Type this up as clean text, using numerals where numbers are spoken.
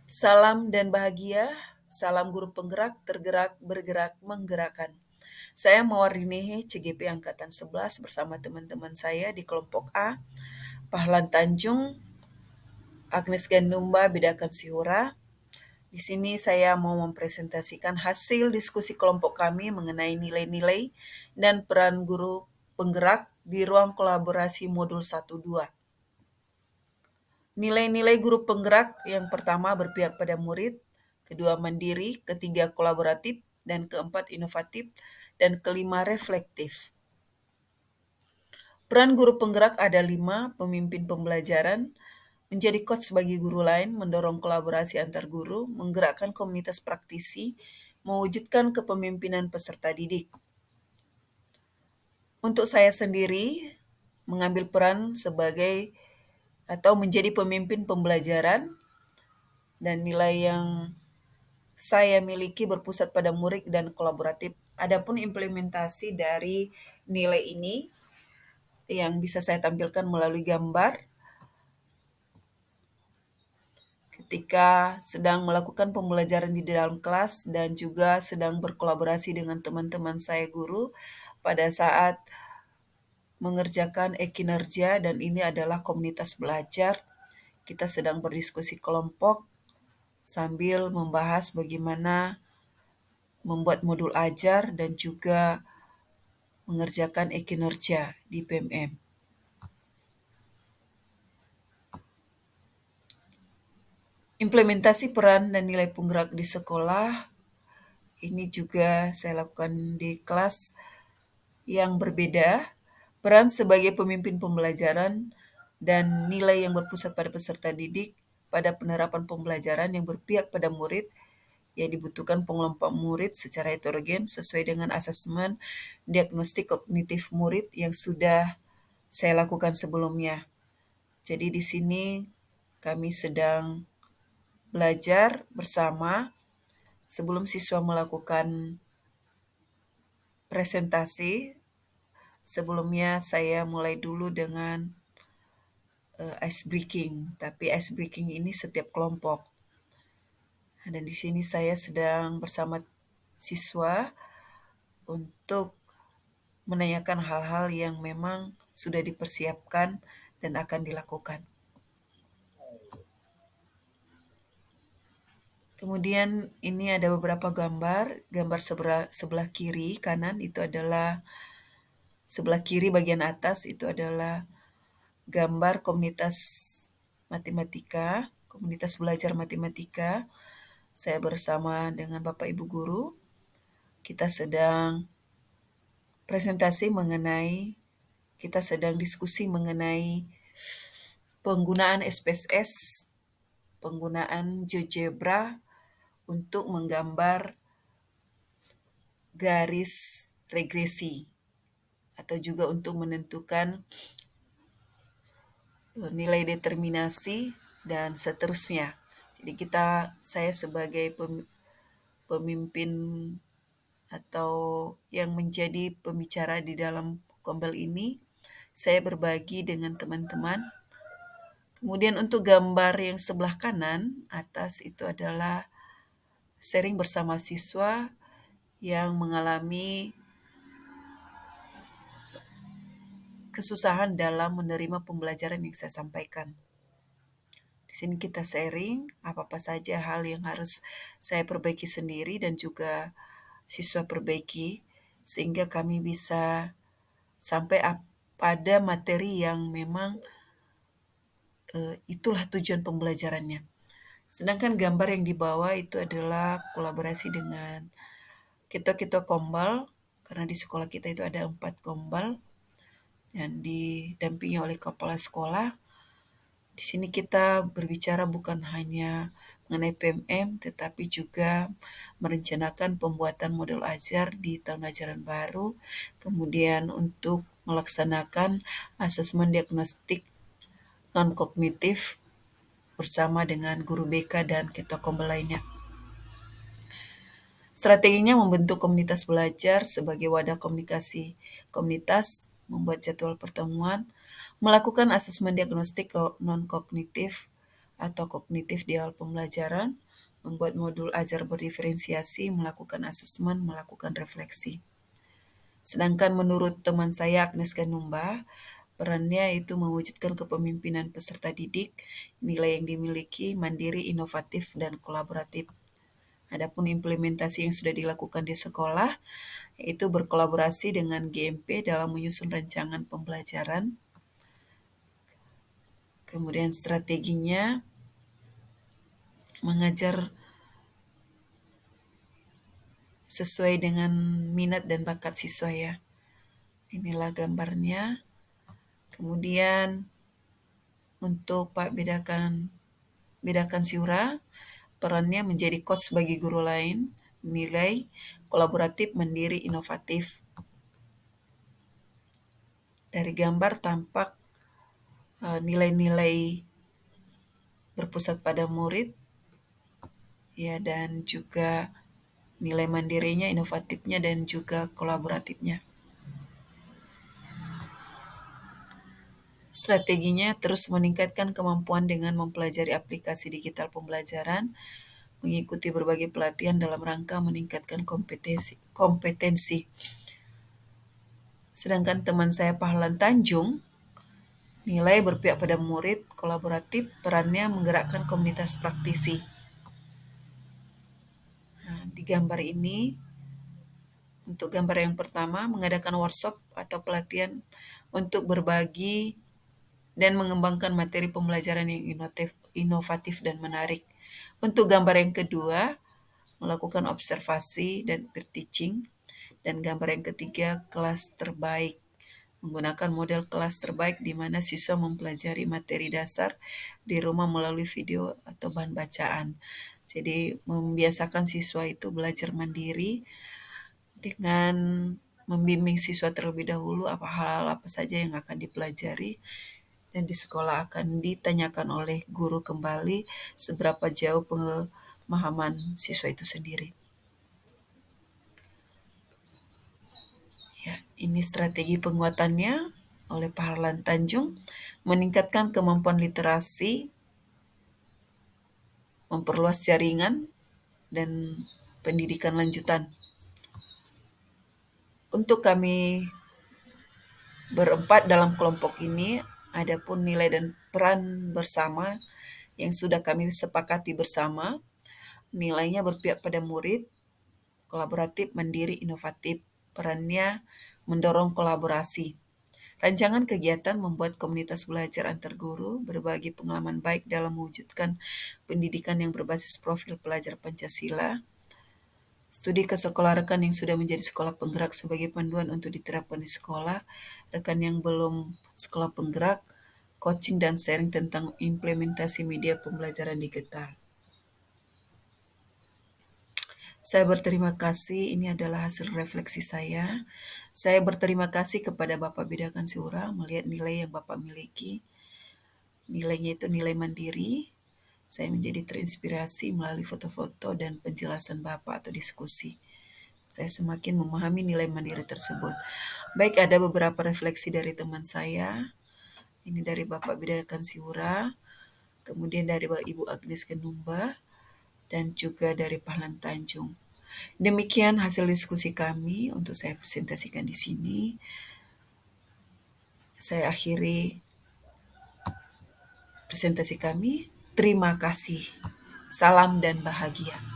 Salam dan bahagia, salam guru penggerak, tergerak, bergerak, menggerakkan. Saya Mawardinehe, CGP Angkatan 11 bersama teman-teman saya di kelompok A, Pahlan Tanjung, Agnes Gandumba, Bedakan Sihora. Di sini saya mau mempresentasikan hasil diskusi kelompok kami mengenai nilai-nilai dan peran guru penggerak di ruang kolaborasi modul 1-2. Nilai-nilai guru penggerak yang pertama berpihak pada murid, kedua mandiri, ketiga kolaboratif, dan keempat inovatif, dan kelima reflektif. Peran guru penggerak ada 5, pemimpin pembelajaran, menjadi coach bagi guru lain, mendorong kolaborasi antar guru, menggerakkan komunitas praktisi, mewujudkan kepemimpinan peserta didik. Untuk saya sendiri, mengambil peran sebagai atau menjadi pemimpin pembelajaran, dan nilai yang saya miliki berpusat pada murid dan kolaboratif. Adapun implementasi dari nilai ini yang bisa saya tampilkan melalui gambar ketika sedang melakukan pembelajaran di dalam kelas dan juga sedang berkolaborasi dengan teman-teman saya guru pada saat mengerjakan e-kinerja, dan ini adalah komunitas belajar. Kita sedang berdiskusi kelompok sambil membahas bagaimana membuat modul ajar dan juga mengerjakan e-kinerja di PMM. Implementasi peran dan nilai penggerak di sekolah, ini juga saya lakukan di kelas yang berbeda. Peran sebagai pemimpin pembelajaran dan nilai yang berpusat pada peserta didik pada penerapan pembelajaran yang berpihak pada murid, yang dibutuhkan pengelompok murid secara heterogen sesuai dengan asesmen diagnostik kognitif murid yang sudah saya lakukan sebelumnya. Jadi di sini kami sedang belajar bersama. Sebelum siswa melakukan presentasi, sebelumnya saya mulai dulu dengan ice breaking, tapi ice breaking ini setiap kelompok. Dan di sini saya sedang bersama siswa untuk menanyakan hal-hal yang memang sudah dipersiapkan dan akan dilakukan. Kemudian ini ada beberapa gambar. Gambar sebelah kiri kanan itu adalah, sebelah kiri bagian atas itu adalah gambar komunitas matematika, komunitas belajar matematika. Saya bersama dengan Bapak Ibu Guru. Kita sedang kita sedang diskusi mengenai penggunaan SPSS, penggunaan GeoGebra untuk menggambar garis regresi atau juga untuk menentukan nilai determinasi dan seterusnya. Jadi saya sebagai pemimpin atau yang menjadi pembicara di dalam kombel ini, saya berbagi dengan teman-teman. Kemudian untuk gambar yang sebelah kanan atas itu adalah sharing bersama siswa yang mengalami kesusahan dalam menerima pembelajaran yang saya sampaikan. Di sini kita sharing apa-apa saja hal yang harus saya perbaiki sendiri dan juga siswa perbaiki, sehingga kami bisa sampai pada materi yang memang itulah tujuan pembelajarannya. Sedangkan gambar yang di bawah itu adalah kolaborasi dengan ketua-ketua kombal, karena di sekolah kita itu ada 4 kombal yang didampingi oleh kepala sekolah. Di sini kita berbicara bukan hanya mengenai PMM, tetapi juga merencanakan pembuatan model ajar di tahun ajaran baru, kemudian untuk melaksanakan asesmen diagnostik non-kognitif bersama dengan guru BK dan ketua kombel lainnya. Strateginya membentuk komunitas belajar sebagai wadah komunikasi komunitas, membuat jadwal pertemuan, melakukan asesmen diagnostik non-kognitif atau kognitif di awal pembelajaran, membuat modul ajar berdiferensiasi, melakukan asesmen, melakukan refleksi. Sedangkan menurut teman saya Agnes Ganumba, perannya itu mewujudkan kepemimpinan peserta didik, nilai yang dimiliki, mandiri, inovatif, dan kolaboratif. Adapun implementasi yang sudah dilakukan di sekolah, yaitu berkolaborasi dengan GMP dalam menyusun rancangan pembelajaran. Kemudian strateginya mengajar sesuai dengan minat dan bakat siswa ya. Inilah gambarnya. Kemudian untuk Pak bedakan Siura, perannya menjadi coach bagi guru lain, nilai kolaboratif, mandiri, inovatif. Dari gambar tampak nilai-nilai berpusat pada murid, ya, dan juga nilai mandirinya, inovatifnya, dan juga kolaboratifnya. Strateginya terus meningkatkan kemampuan dengan mempelajari aplikasi digital pembelajaran, mengikuti berbagai pelatihan dalam rangka meningkatkan kompetensi. Sedangkan teman saya Pahlan Tanjung, nilai berpihak pada murid, kolaboratif, perannya menggerakkan komunitas praktisi. Nah, di gambar ini, untuk gambar yang pertama, mengadakan workshop atau pelatihan untuk berbagi dan mengembangkan materi pembelajaran yang inovatif dan menarik. Untuk gambar yang kedua, melakukan observasi dan peer teaching. Dan gambar yang ketiga, kelas terbaik. Menggunakan model kelas terbaik di mana siswa mempelajari materi dasar di rumah melalui video atau bahan bacaan. Jadi membiasakan siswa itu belajar mandiri dengan membimbing siswa terlebih dahulu hal-hal apa saja yang akan dipelajari, dan di sekolah akan ditanyakan oleh guru kembali seberapa jauh pemahaman siswa itu sendiri. Ya, ini strategi penguatannya oleh Pak Harlan Tanjung, meningkatkan kemampuan literasi, memperluas jaringan, dan pendidikan lanjutan. Untuk kami berempat dalam kelompok ini, adapun nilai dan peran bersama yang sudah kami sepakati bersama, nilainya berpihak pada murid, kolaboratif, mandiri, inovatif. Perannya mendorong kolaborasi. Rancangan kegiatan membuat komunitas belajar antar guru, berbagi pengalaman baik dalam mewujudkan pendidikan yang berbasis profil pelajar Pancasila. Studi ke sekolah rekan yang sudah menjadi sekolah penggerak sebagai panduan untuk diterapkan di sekolah, rekan yang belum sekolah penggerak, coaching dan sharing tentang implementasi media pembelajaran digital. Saya berterima kasih, ini adalah hasil refleksi saya. Saya berterima kasih kepada Bapak Bedakan Siura melihat nilai yang Bapak miliki. Nilainya itu nilai mandiri. Saya menjadi terinspirasi melalui foto-foto dan penjelasan Bapak atau diskusi. Saya semakin memahami nilai mandiri tersebut. Baik, ada beberapa refleksi dari teman saya. Ini dari Bapak Bedakan Siura, kemudian dari Ibu Agnes Ganumba, dan juga dari Pahlan Tanjung. Demikian hasil diskusi kami untuk saya presentasikan di sini. Saya akhiri presentasi kami. Terima kasih. Salam dan bahagia.